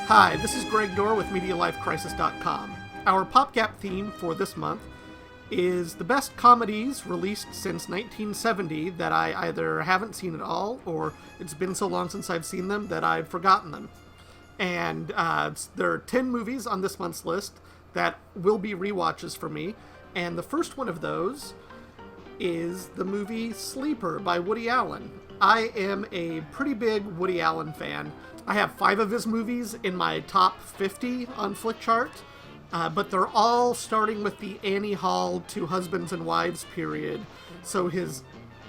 Hi, this is Greg Dorr with MediaLifeCrisis.com. Our PopGap theme for this month is the best comedies released since 1970 that I either haven't seen at all, or it's been so long since I've seen them that I've forgotten them. And there are 10 movies on this month's list that will be rewatches for me, and the first one of those is the movie Sleeper by Woody Allen. I am a pretty big Woody Allen fan. I have 5 of his movies in my top 50 on Flickchart, but they're all starting with the Annie Hall Two Husbands and Wives period. So his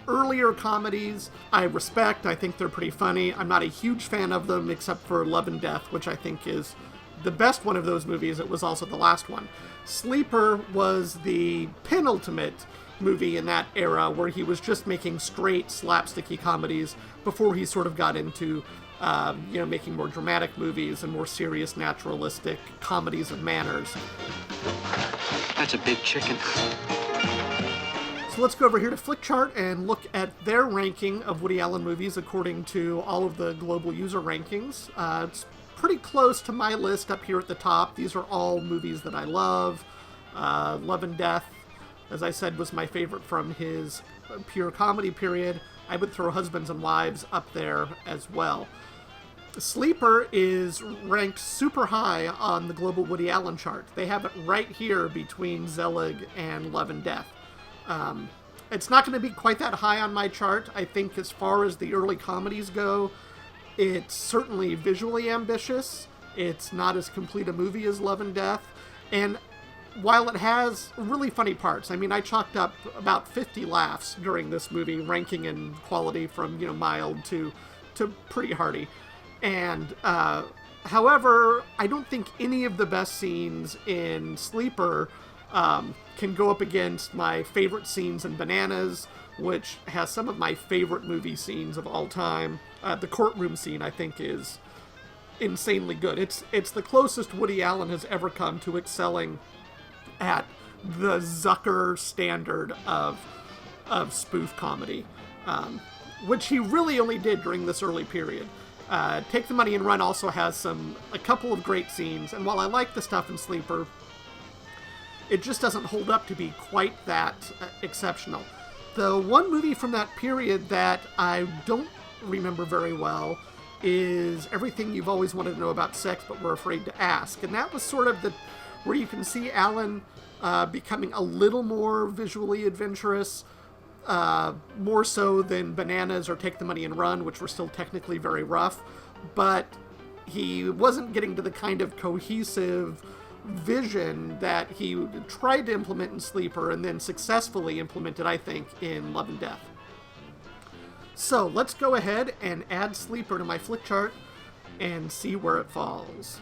earlier comedies I respect. I think they're pretty funny. I'm not a huge fan of them except for Love and Death, which I think is the best one of those movies. It was also the last one. Sleeper was the penultimate movie in that era where he was just making straight slapsticky comedies before he sort of got into making more dramatic movies and more serious, naturalistic comedies of manners. That's a big chicken. So let's go over here to Flickchart and look at their ranking of Woody Allen movies according to all of the global user rankings. It's pretty close to my list up here at the top. These are all movies that I love. Love and Death, as I said, was my favorite from his pure comedy period. I would throw Husbands and Wives up there as well. Sleeper is ranked super high on the global Woody Allen chart. They have it right here between Zelig and Love and Death. It's not going to be quite that high on my chart. I think as far as the early comedies go, it's certainly visually ambitious. It's not as complete a movie as Love and Death. And while it has really funny parts, I mean, I chalked up about 50 laughs during this movie, ranking in quality from, mild to pretty hearty. And, however, I don't think any of the best scenes in Sleeper can go up against my favorite scenes in Bananas, which has some of my favorite movie scenes of all time. The courtroom scene, I think, is insanely good. It's the closest Woody Allen has ever come to excelling at the Zucker standard of spoof comedy, which he really only did during this early period. Take the Money and Run also has a couple of great scenes, and while I like the stuff in Sleeper, it just doesn't hold up to be quite that exceptional. The one movie from that period that I don't remember very well is Everything You've Always Wanted to Know About Sex But Were Afraid to Ask, and that was sort of where you can see Allen becoming a little more visually adventurous, more so than Bananas or Take the Money and Run, which were still technically very rough, but he wasn't getting to the kind of cohesive vision that he tried to implement in Sleeper and then successfully implemented, I think, in Love and Death. So let's go ahead and add Sleeper to my Flickchart and see where it falls.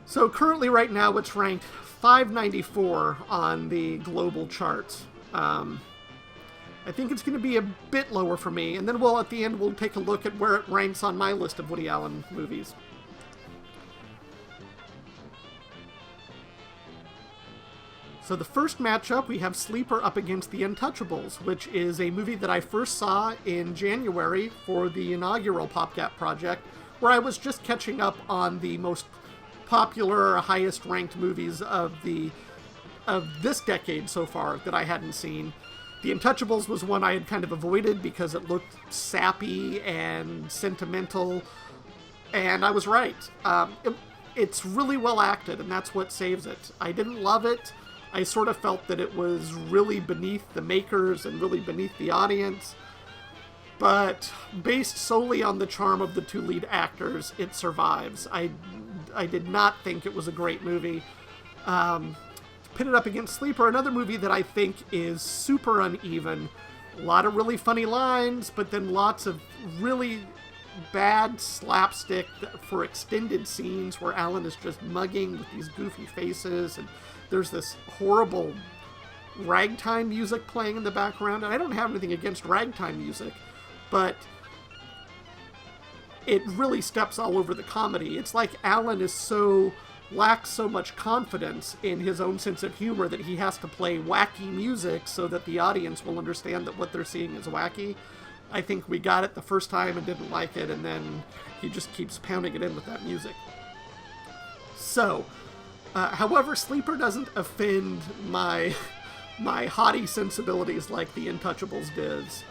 So currently right now it's ranked 594 on the global charts. I think it's going to be a bit lower for me, and then at the end we'll take a look at where it ranks on my list of Woody Allen movies. So the first matchup, we have Sleeper up against The Intouchables, which is a movie that I first saw in January for the inaugural PopGap project, where I was just catching up on the most popular, highest-ranked movies of this decade so far that I hadn't seen. The Intouchables was one I had kind of avoided because it looked sappy and sentimental, and I was right. It's really well acted, and that's what saves it. I didn't love it. I sort of felt that it was really beneath the makers and really beneath the audience. But based solely on the charm of the two lead actors, it survives. I did not think it was a great movie. Pit it up against Sleeper, another movie that I think is super uneven. A lot of really funny lines, but then lots of really bad slapstick for extended scenes where Alan is just mugging with these goofy faces, and there's this horrible ragtime music playing in the background. And I don't have anything against ragtime music, but it really steps all over the comedy. It's like Alan is so lacks so much confidence in his own sense of humor that he has to play wacky music so that the audience will understand that what they're seeing is wacky. I think we got it the first time and didn't like it, and then he just keeps pounding it in with that music. So, however, Sleeper doesn't offend my haughty sensibilities like the Intouchables does,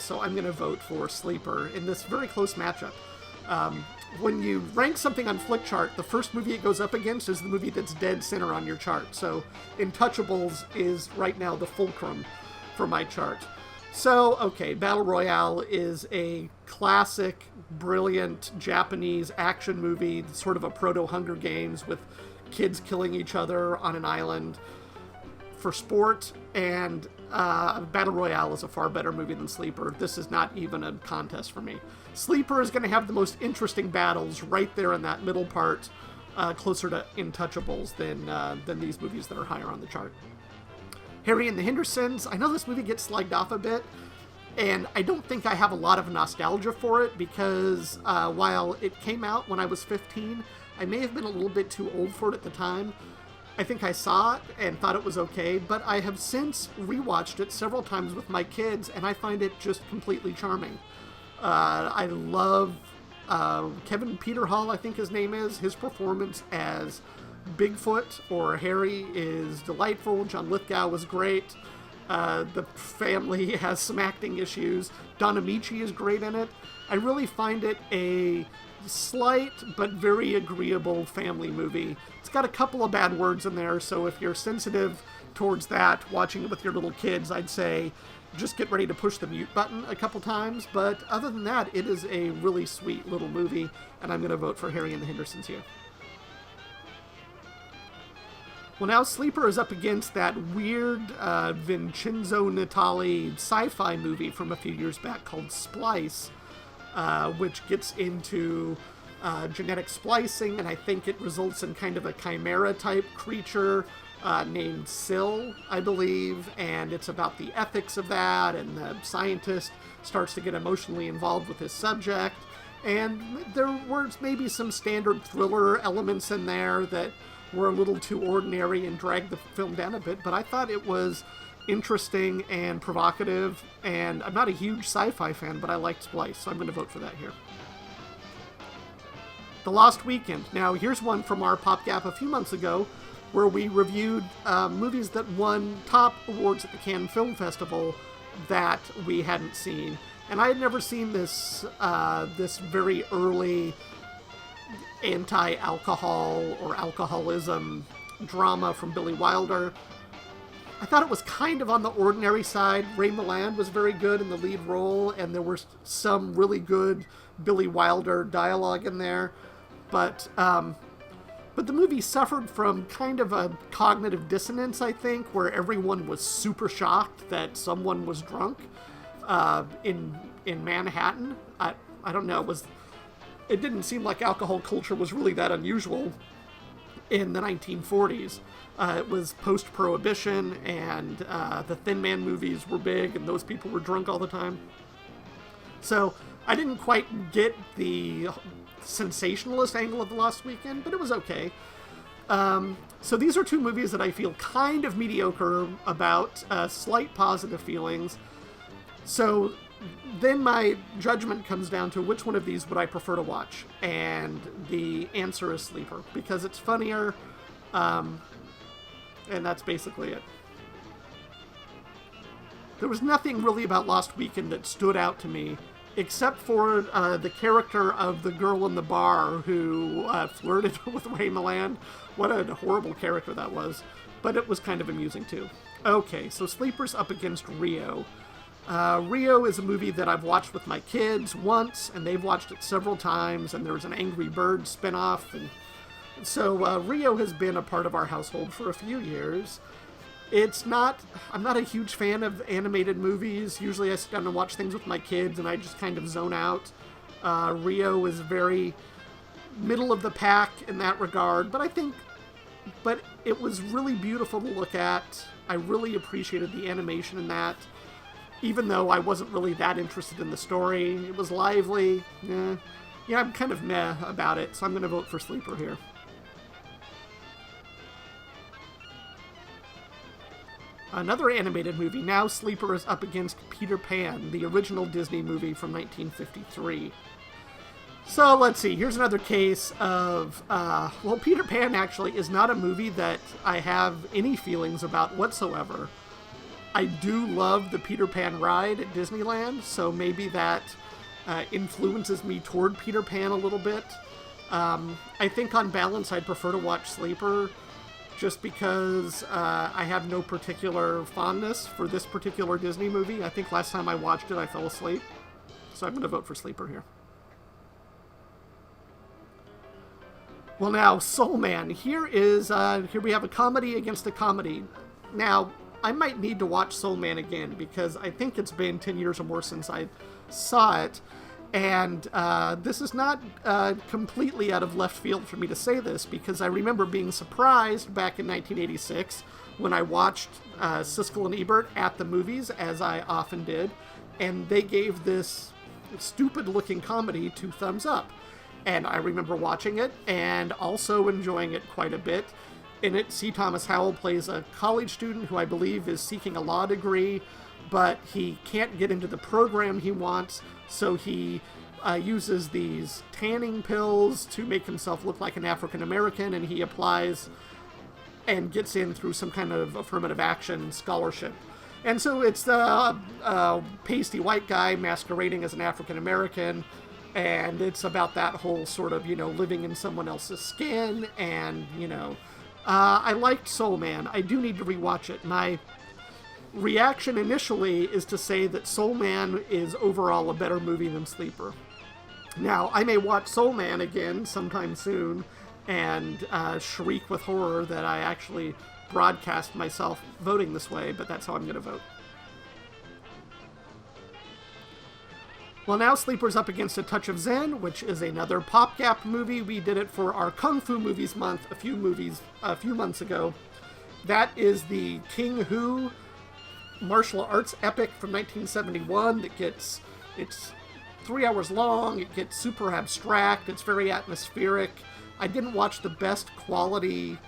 so I'm going to vote for Sleeper in this very close matchup. When you rank something on Flickchart, the first movie it goes up against is the movie that's dead center on your chart. So Intouchables is right now the fulcrum for my chart. So, okay, Battle Royale is a classic, brilliant Japanese action movie, sort of a proto-Hunger Games with kids killing each other on an island for sport, and Battle Royale is a far better movie than Sleeper. This is not even a contest for me. Sleeper is going to have the most interesting battles right there in that middle part, closer to Intouchables than these movies that are higher on the chart. Harry and the Hendersons, I know this movie gets slagged off a bit, and I don't think I have a lot of nostalgia for it because while it came out when I was 15, I may have been a little bit too old for it at the time. I think I saw it and thought it was okay, but I have since rewatched it several times with my kids, and I find it just completely charming. I love Kevin Peter Hall, I think his name is. His performance as Bigfoot or Harry is delightful. John Lithgow was great. The family has some acting issues. Don Amici is great in it. I really find it a slight but very agreeable family movie. It's got a couple of bad words in there, so if you're sensitive towards that, watching it with your little kids, I'd say just get ready to push the mute button a couple times. But other than that, it is a really sweet little movie, and I'm going to vote for Harry and the Hendersons here. Well, now Sleeper is up against that weird Vincenzo Natali sci-fi movie from a few years back called Splice, which gets into genetic splicing, and I think it results in kind of a chimera-type creature named Syl, I believe, and it's about the ethics of that, and the scientist starts to get emotionally involved with his subject, and there were maybe some standard thriller elements in there that were a little too ordinary and dragged the film down a bit, but I thought it was interesting and provocative, and I'm not a huge sci-fi fan, but I liked Splice, so I'm going to vote for that here. The Lost Weekend. Now, here's one from our PopGap a few months ago, where we reviewed movies that won top awards at the Cannes Film Festival that we hadn't seen. And I had never seen this very early anti-alcohol or alcoholism drama from Billy Wilder. I thought it was kind of on the ordinary side. Ray Milland was very good in the lead role, and there were some really good Billy Wilder dialogue in there. But the movie suffered from kind of a cognitive dissonance, I think, where everyone was super shocked that someone was drunk in Manhattan. I don't know, it didn't seem like alcohol culture was really that unusual in the 1940s. It was post-Prohibition, and the Thin Man movies were big, and those people were drunk all the time. So I didn't quite get the sensationalist angle of The Lost Weekend, but it was okay. So these are two movies that I feel kind of mediocre about, slight positive feelings. So then my judgment comes down to which one of these would I prefer to watch, and the answer is Sleeper, because it's funnier, and that's basically it. There was nothing really about Lost Weekend that stood out to me, except for the character of the girl in the bar who flirted with Ray Milland. What a horrible character that was, but it was kind of amusing too. Okay, so Sleeper's up against Rio. Rio is a movie that I've watched with my kids once, and they've watched it several times, and there was an Angry Birds spinoff, and so Rio has been a part of our household for a few years. I'm not a huge fan of animated movies. Usually I sit down and watch things with my kids, and I just kind of zone out. Rio is very middle of the pack in that regard, but it was really beautiful to look at. I really appreciated the animation in that. Even though I wasn't really that interested in the story, it was lively. Yeah, I'm kind of meh about it, so I'm going to vote for Sleeper here. Another animated movie. Now Sleeper is up against Peter Pan, the original Disney movie from 1953. So let's see, here's another case of, Peter Pan actually is not a movie that I have any feelings about whatsoever. I do love the Peter Pan ride at Disneyland, so maybe that influences me toward Peter Pan a little bit. I think on balance I'd prefer to watch Sleeper, just because I have no particular fondness for this particular Disney movie. I think last time I watched it I fell asleep, so I'm going to vote for Sleeper here. Well, now, Soul Man. Here we have a comedy against a comedy. Now, I might need to watch Soul Man again, because I think it's been 10 years or more since I saw it, and this is not completely out of left field for me to say this, because I remember being surprised back in 1986 when I watched Siskel and Ebert at the movies, as I often did, and they gave this stupid-looking comedy 2 thumbs up. And I remember watching it and also enjoying it quite a bit. In it, C. Thomas Howell plays a college student who I believe is seeking a law degree, but he can't get into the program he wants, so he uses these tanning pills to make himself look like an African American, and he applies and gets in through some kind of affirmative action scholarship. And so it's a pasty white guy masquerading as an African American, and it's about that whole sort of, living in someone else's skin, and, I liked Soul Man. I do need to rewatch it. My reaction initially is to say that Soul Man is overall a better movie than Sleeper. Now, I may watch Soul Man again sometime soon and shriek with horror that I actually broadcast myself voting this way, but that's how I'm going to vote. Well, now Sleeper's up against A Touch of Zen, which is another PopGap movie. We did it for our Kung Fu Movies month a few months ago. That is the King Hu martial arts epic from 1971 it's 3 hours long, it gets super abstract, it's very atmospheric. I didn't watch the best quality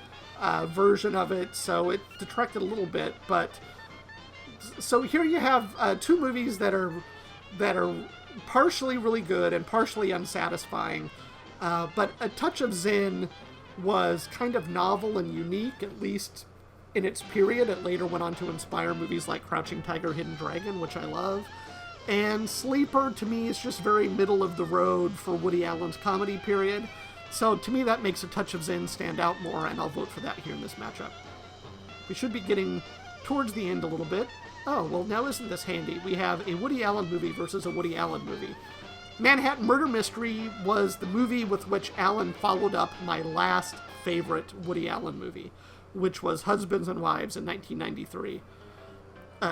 version of it, so it detracted a little bit, but so here you have 2 movies that are partially really good and partially unsatisfying, but A Touch of Zen was kind of novel and unique, at least in its period. It later went on to inspire movies like Crouching Tiger, Hidden Dragon, which I love. And Sleeper, to me, is just very middle of the road for Woody Allen's comedy period. So to me, that makes A Touch of Zen stand out more, and I'll vote for that here in this matchup. We should be getting towards the end a little bit. Oh, well, now isn't this handy? We have a Woody Allen movie versus a Woody Allen movie. Manhattan Murder Mystery was the movie with which Allen followed up my last favorite Woody Allen movie, which was Husbands and Wives in 1993.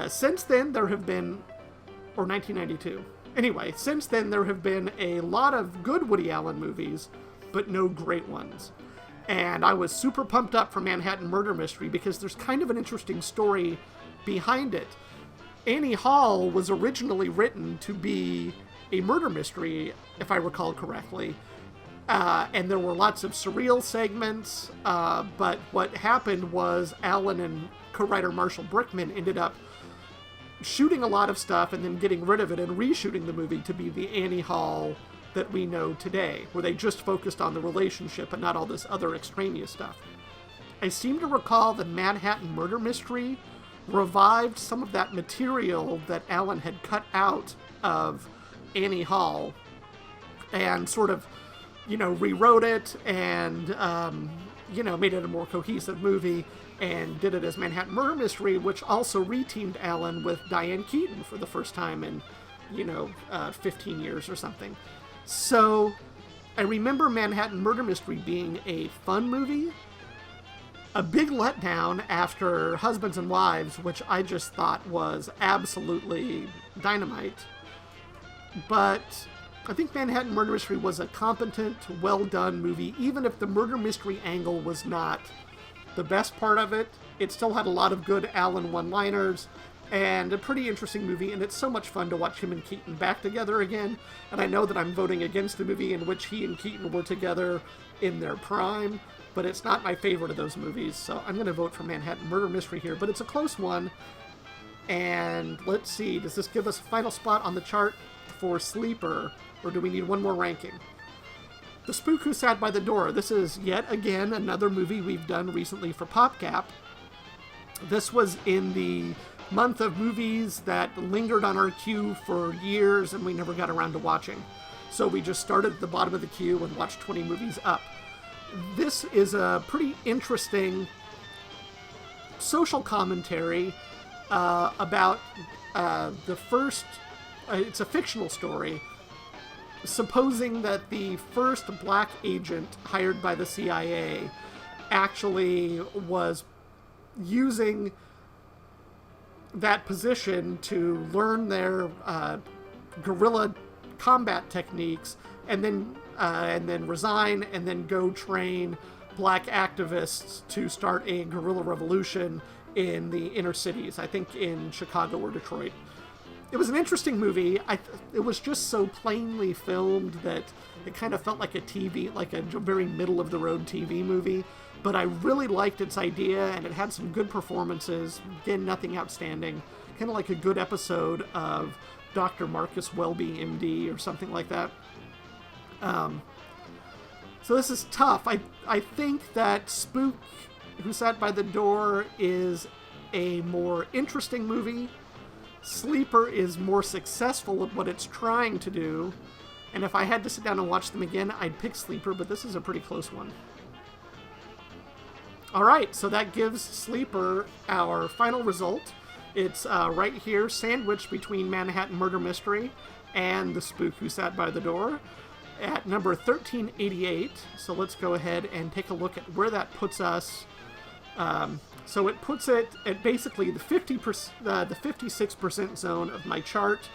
Since then, there have been... or 1992. Anyway, since then, there have been a lot of good Woody Allen movies, but no great ones. And I was super pumped up for Manhattan Murder Mystery because there's kind of an interesting story behind it. Annie Hall was originally written to be a murder mystery, if I recall correctly. And there were lots of surreal segments, but what happened was Allen and co-writer Marshall Brickman ended up shooting a lot of stuff and then getting rid of it and reshooting the movie to be the Annie Hall that we know today, where they just focused on the relationship and not all this other extraneous stuff. I seem to recall that Manhattan Murder Mystery revived some of that material that Allen had cut out of Annie Hall and sort of, rewrote it and, made it a more cohesive movie and did it as Manhattan Murder Mystery, which also reteamed Allen with Diane Keaton for the first time in, 15 years or something. So I remember Manhattan Murder Mystery being a fun movie. A big letdown after Husbands and Wives, which I just thought was absolutely dynamite. But I think Manhattan Murder Mystery was a competent, well-done movie. Even if the murder mystery angle was not the best part of it, it still had a lot of good Allen one-liners and a pretty interesting movie, and it's so much fun to watch him and Keaton back together again. And I know that I'm voting against a movie in which he and Keaton were together in their prime, but it's not my favorite of those movies, so I'm going to vote for Manhattan Murder Mystery here, but it's a close one. And let's see, does this give us a final spot on the chart for Sleeper, or do we need one more ranking? The Spook Who Sat by the Door. This is yet again another movie we've done recently for PopGap. This was in the month of movies that lingered on our queue for years and we never got around to watching. So we just started at the bottom of the queue and watched 20 movies up. This is a pretty interesting social commentary about the first... it's a fictional story, supposing that the first black agent hired by the CIA actually was using that position to learn their guerrilla combat techniques and then resign and then go train black activists to start a guerrilla revolution in the inner cities, I think in Chicago or Detroit. It was an interesting movie. It was just so plainly filmed that it kind of felt like a very middle-of-the-road TV movie. But I really liked its idea, and it had some good performances. Again, nothing outstanding. Kind of like a good episode of Dr. Marcus Welby, MD, or something like that. So this is tough. I think that Spook Who Sat by the Door is a more interesting movie. Sleeper is more successful at what it's trying to do, and if I had to sit down and watch them again, I'd pick Sleeper, but this is a pretty close one. Alright, so that gives Sleeper our final result. It's right here, sandwiched between Manhattan Murder Mystery and The Spook Who Sat by the Door at number 1388. So let's go ahead and take a look at where that puts us. So it puts it at basically the 56% zone of my chart.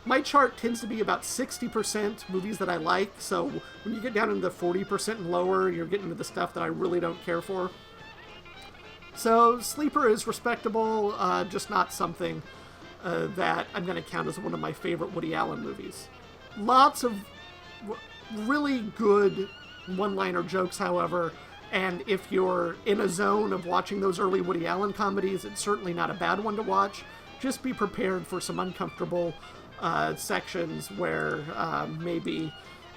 My chart tends to be about 60% movies that I like, so when you get down into the 40% and lower, you're getting into the stuff that I really don't care for. So Sleeper is respectable, just not something that I'm going to count as one of my favorite Woody Allen movies. Lots of really good one-liner jokes, however, and if you're in a zone of watching those early Woody Allen comedies, it's certainly not a bad one to watch. Just be prepared for some uncomfortable sections where maybe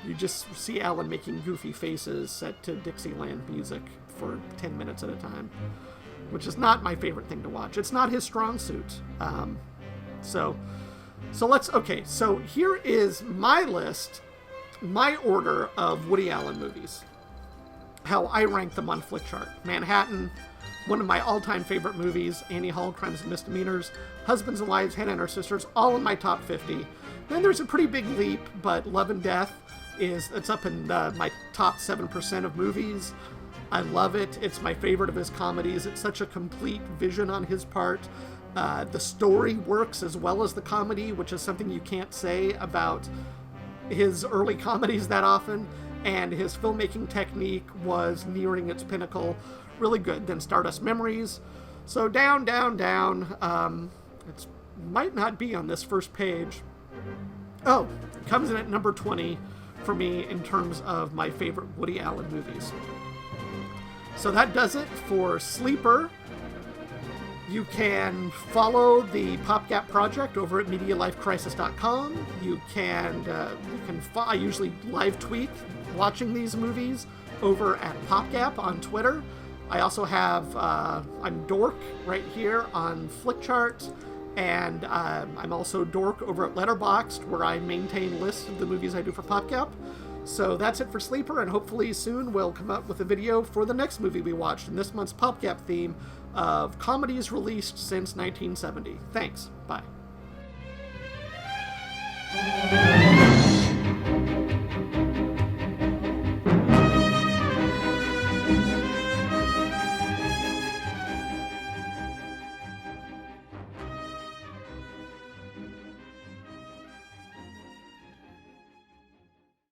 you just see Allen making goofy faces set to Dixieland music for 10 minutes at a time, which is not my favorite thing to watch. It's not his strong suit. So here is my list, my order of Woody Allen movies. How I rank them on Flickchart. Manhattan, one of my all-time favorite movies. Annie Hall, Crimes and Misdemeanors. Husbands and Wives, Hannah and Her Sisters, all in my top 50. Then there's a pretty big leap, but Love and Death it's up in my top 7% of movies. I love it. It's my favorite of his comedies. It's such a complete vision on his part. The story works as well as the comedy, which is something you can't say about his early comedies that often. And his filmmaking technique was nearing its pinnacle. Really good. Then Stardust Memories. So down. It might not be on this first page. Oh, it comes in at number 20 for me in terms of my favorite Woody Allen movies. So that does it for Sleeper. You can follow the PopGap project over at MediaLifeCrisis.com. I usually live tweet watching these movies over at PopGap on Twitter. I also have, I'm Dork right here on Flickchart, and I'm also Dork over at Letterboxd, where I maintain lists of the movies I do for PopGap. So that's it for Sleeper, and hopefully soon we'll come up with a video for the next movie we watched in this month's PopGap theme of comedies released since 1970. Thanks. Bye.